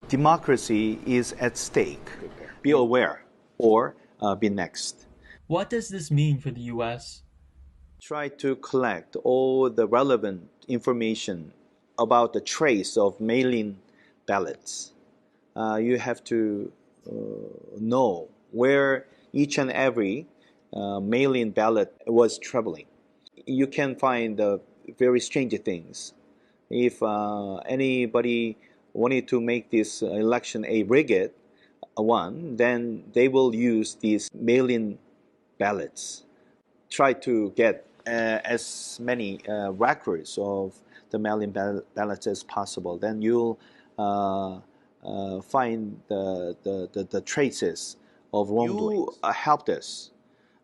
Democracy is at stake. Be aware or be next. What does this mean for the US? Try to collect all the relevant information about the trace of mail-in ballots. You have to know where each and every mail-in ballot was traveling. You can find very strange things. If anybody wanted to make this election a rigged one, then they will use these mail-in ballots. Try to get as many records of the mail-in ballots as possible. Then you'll find the traces of wrongdoing. You helped us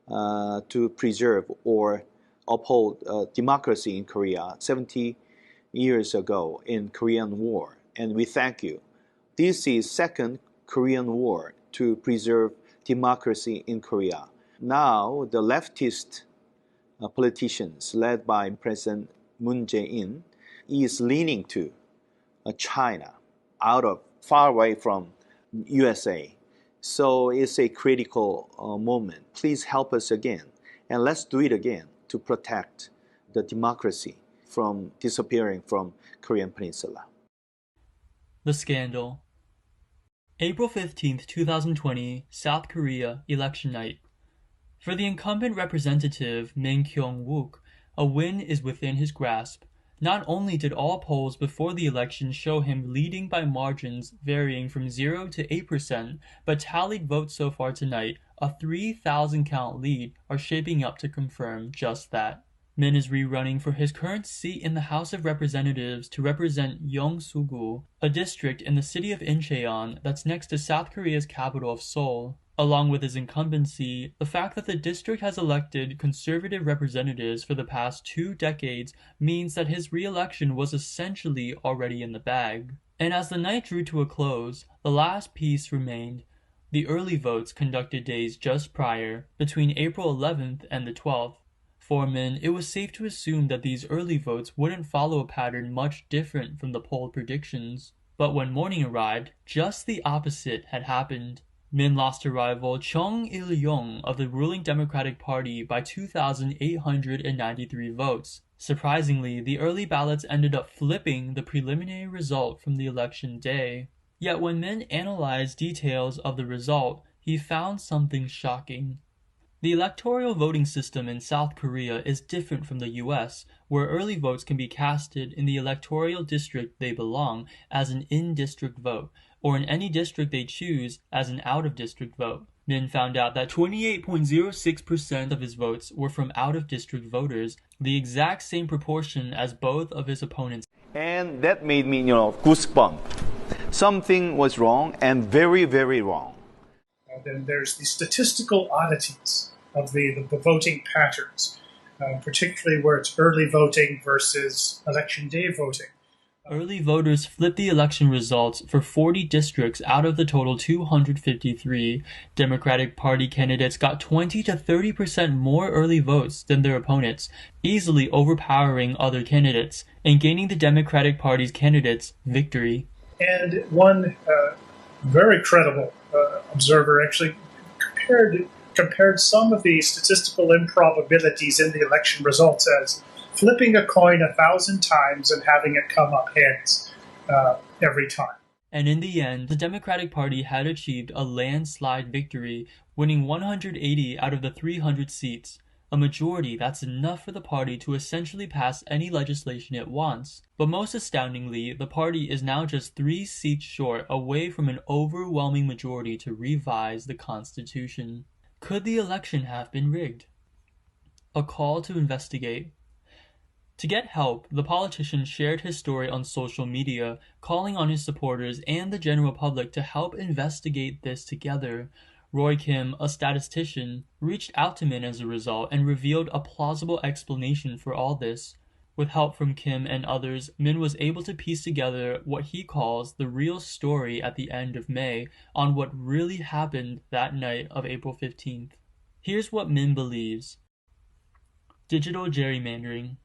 to preserve or uphold democracy in Korea 70 years ago in Korean War, and we thank you. This is second Korean War to preserve democracy in Korea. Now the leftist politicians led by President Moon Jae-in is leaning to China far away from USA. So it's a critical moment. Please help us again, and let's do it again to protect the democracy from disappearing from Korean Peninsula. The scandal. April 15th, 2020, South Korea, election night. For the incumbent representative Min Kyung-wook, a win is within his grasp. Not only did all polls before the election show him leading by margins varying from 0 to 8%, but tallied votes so far tonight, a 3,000 count lead, are shaping up to confirm just that. Min is rerunning for his current seat in the House of Representatives to represent Yeongsu-gu, a district in the city of Incheon that's next to South Korea's capital of Seoul. Along with his incumbency, the fact that the district has elected conservative representatives for the past 2 decades means that his re-election was essentially already in the bag. And as the night drew to a close, the last piece remained: the early votes conducted days just prior, between April 11th and the 12th. For Min, it was safe to assume that these early votes wouldn't follow a pattern much different from the poll predictions. But when morning arrived, just the opposite had happened. Min lost to rival Chung Il-yong of the ruling Democratic Party by 2,893 votes. Surprisingly, the early ballots ended up flipping the preliminary result from the election day. Yet when Min analyzed details of the result, he found something shocking. The electoral voting system in South Korea is different from the US, where early votes can be casted in the electoral district they belong as an in-district vote, or in any district they choose as an out-of-district vote. Min found out that 28.06% of his votes were from out-of-district voters, the exact same proportion as both of his opponents. And that made me, goosebump. Something was wrong, and very, very wrong. Then there's the statistical oddities of the voting patterns, particularly where it's early voting versus election day voting. Early voters flipped the election results for 40 districts out of the total 253. Democratic Party candidates got 20 to 30% more early votes than their opponents, easily overpowering other candidates and gaining the Democratic Party's candidates victory. And one very credible observer actually compared some of the statistical improbabilities in the election results as flipping a coin 1,000 times and having it come up heads every time. And in the end, the Democratic Party had achieved a landslide victory, winning 180 out of the 300 seats, a majority that's enough for the party to essentially pass any legislation it wants. But most astoundingly, the party is now just 3 seats short away from an overwhelming majority to revise the Constitution. Could the election have been rigged? A call to investigate. To get help, the politician shared his story on social media, calling on his supporters and the general public to help investigate this together. Roy Kim, a statistician, reached out to Min as a result and revealed a plausible explanation for all this. With help from Kim and others, Min was able to piece together what he calls the real story at the end of May on what really happened that night of April 15th. Here's what Min believes. Digital gerrymandering.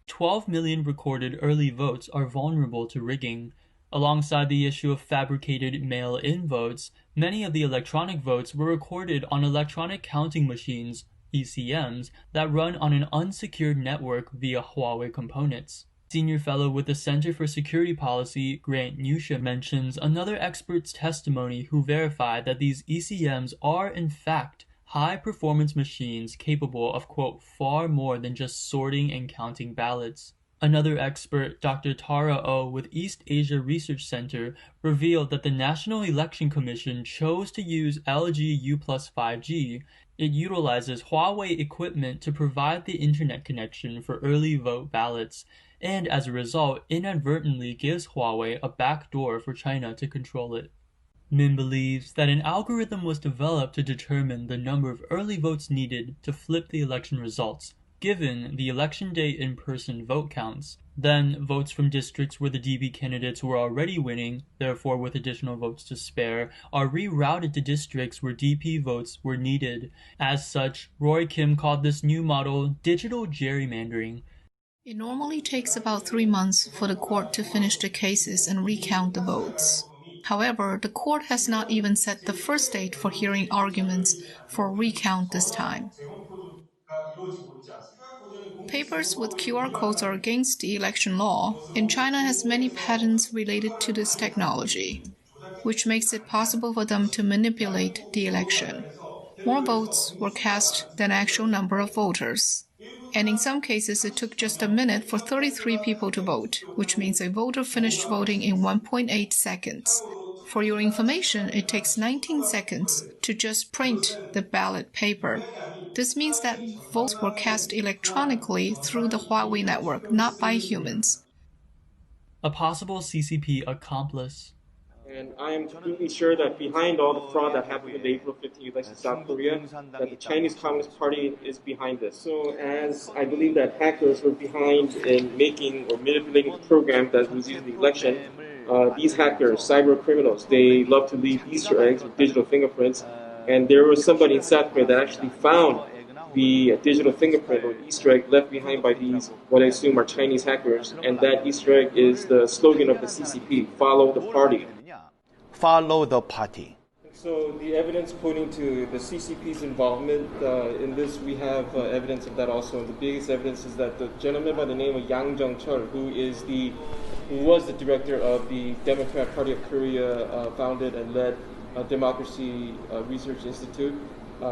12 million recorded early votes are vulnerable to rigging. Alongside the issue of fabricated mail-in votes, many of the electronic votes were recorded on electronic counting machines, ECMs, that run on an unsecured network via Huawei components. Senior fellow with the Center for Security Policy, Grant Newsham, mentions another expert's testimony who verified that these ECMs are in fact high-performance machines capable of, quote, far more than just sorting and counting ballots. Another expert, Dr. Tara Oh with East Asia Research Center, revealed that the National Election Commission chose to use LG U plus 5G. It utilizes Huawei equipment to provide the internet connection for early vote ballots, and as a result, inadvertently gives Huawei a backdoor for China to control it. Min believes that an algorithm was developed to determine the number of early votes needed to flip the election results, given the election day in-person vote counts. Then, votes from districts where the DB candidates were already winning, therefore with additional votes to spare, are rerouted to districts where DP votes were needed. As such, Roy Kim called this new model digital gerrymandering. It normally takes about 3 months for the court to finish the cases and recount the votes. However, the court has not even set the first date for hearing arguments for a recount this time. Papers with QR codes are against the election law, and China has many patents related to this technology, which makes it possible for them to manipulate the election. More votes were cast than actual number of voters. And in some cases, it took just a minute for 33 people to vote, which means a voter finished voting in 1.8 seconds. For your information, it takes 19 seconds to just print the ballot paper. This means that votes were cast electronically through the Huawei network, not by humans. A possible CCP accomplice. And I am completely sure that behind all the fraud that happened in the April 15th election in South Korea, that the Chinese Communist Party is behind this. So as I believe that hackers were behind in making or manipulating the program that was used in the election, these hackers, cyber criminals, they love to leave Easter eggs with digital fingerprints. And there was somebody in South Korea that actually found the digital fingerprint or Easter egg left behind by these, what I assume are Chinese hackers. And that Easter egg is the slogan of the CCP, follow the party. Follow the party. So the evidence pointing to the CCP's involvement in this, we have evidence of that also. And the biggest evidence is that the gentleman by the name of Yang Jung-chul, who was the director of the Democratic Party of Korea, founded and led Democracy Research Institute.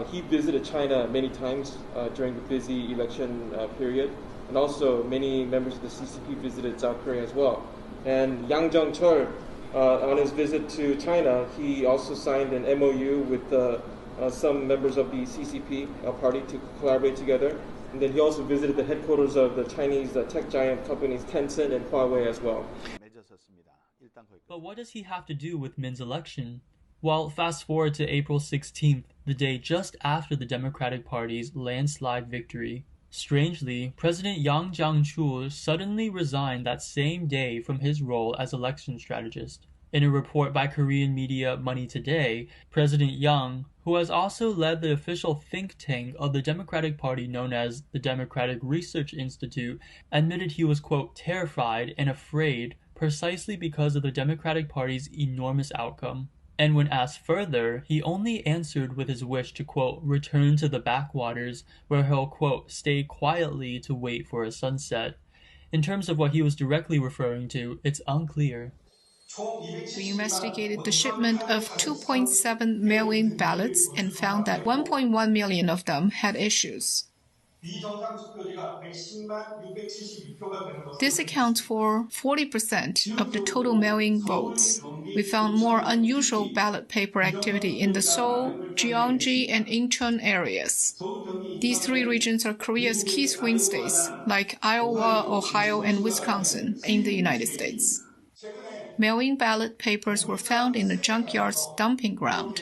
He visited China many times during the busy election period, and also many members of the CCP visited South Korea as well. And Yang Jung-chul, on his visit to China, he also signed an MOU with some members of the CCP party to collaborate together. And then he also visited the headquarters of the Chinese tech giant companies Tencent and Huawei as well. But what does he have to do with Min's election? Well, fast forward to April 16th, the day just after the Democratic Party's landslide victory. Strangely, President Yang Jung-chul suddenly resigned that same day from his role as election strategist. In a report by Korean media Money Today, President Yang, who has also led the official think tank of the Democratic Party known as the Democratic Research Institute, admitted he was, quote, terrified and afraid precisely because of the Democratic Party's enormous outcome. And when asked further, he only answered with his wish to, quote, return to the backwaters, where he'll, quote, stay quietly to wait for a sunset. In terms of what he was directly referring to, it's unclear. We investigated the shipment of 2.7 million ballots and found that 1.1 million of them had issues. This accounts for 40% of the total mail-in votes. We found more unusual ballot paper activity in the Seoul, Gyeonggi, and Incheon areas. These three regions are Korea's key swing states, like Iowa, Ohio, and Wisconsin in the United States. Mail-in ballot papers were found in the junkyard's dumping ground.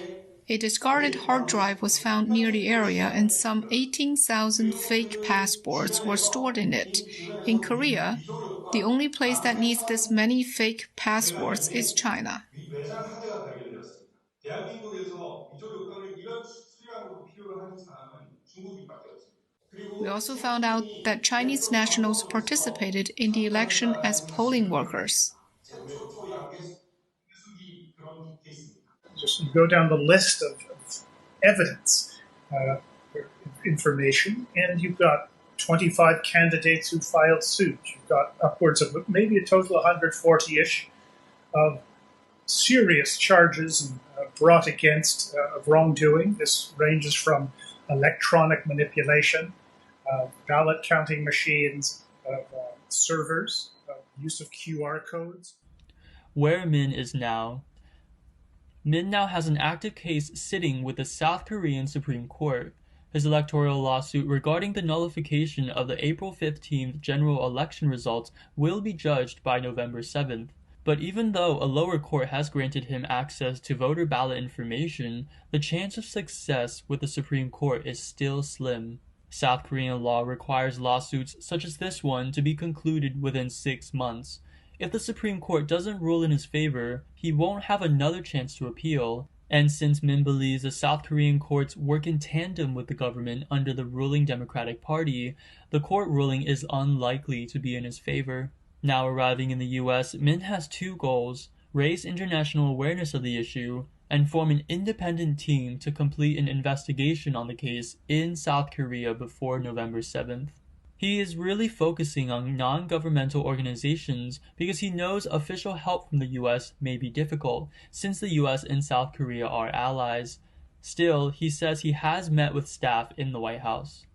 A discarded hard drive was found near the area, and some 18,000 fake passports were stored in it. In Korea, the only place that needs this many fake passports is China. We also found out that Chinese nationals participated in the election as polling workers. Just go down the list of evidence, information, and you've got 25 candidates who filed suit. You've got upwards of maybe a total of 140-ish of serious charges brought against of wrongdoing. This ranges from electronic manipulation, ballot counting machines, servers, use of QR codes. Where Min is now. Min now has an active case sitting with the South Korean Supreme Court. His electoral lawsuit regarding the nullification of the April 15th general election results will be judged by November 7th. But even though a lower court has granted him access to voter ballot information, the chance of success with the Supreme Court is still slim. South Korean law requires lawsuits such as this one to be concluded within 6 months. If the Supreme Court doesn't rule in his favor, he won't have another chance to appeal. And since Min believes the South Korean courts work in tandem with the government under the ruling Democratic Party, the court ruling is unlikely to be in his favor. Now arriving in the US, Min has 2 goals: raise international awareness of the issue, and form an independent team to complete an investigation on the case in South Korea before November 7th. He is really focusing on non-governmental organizations because he knows official help from the US may be difficult, since the US and South Korea are allies. Still, he says he has met with staff in the White House.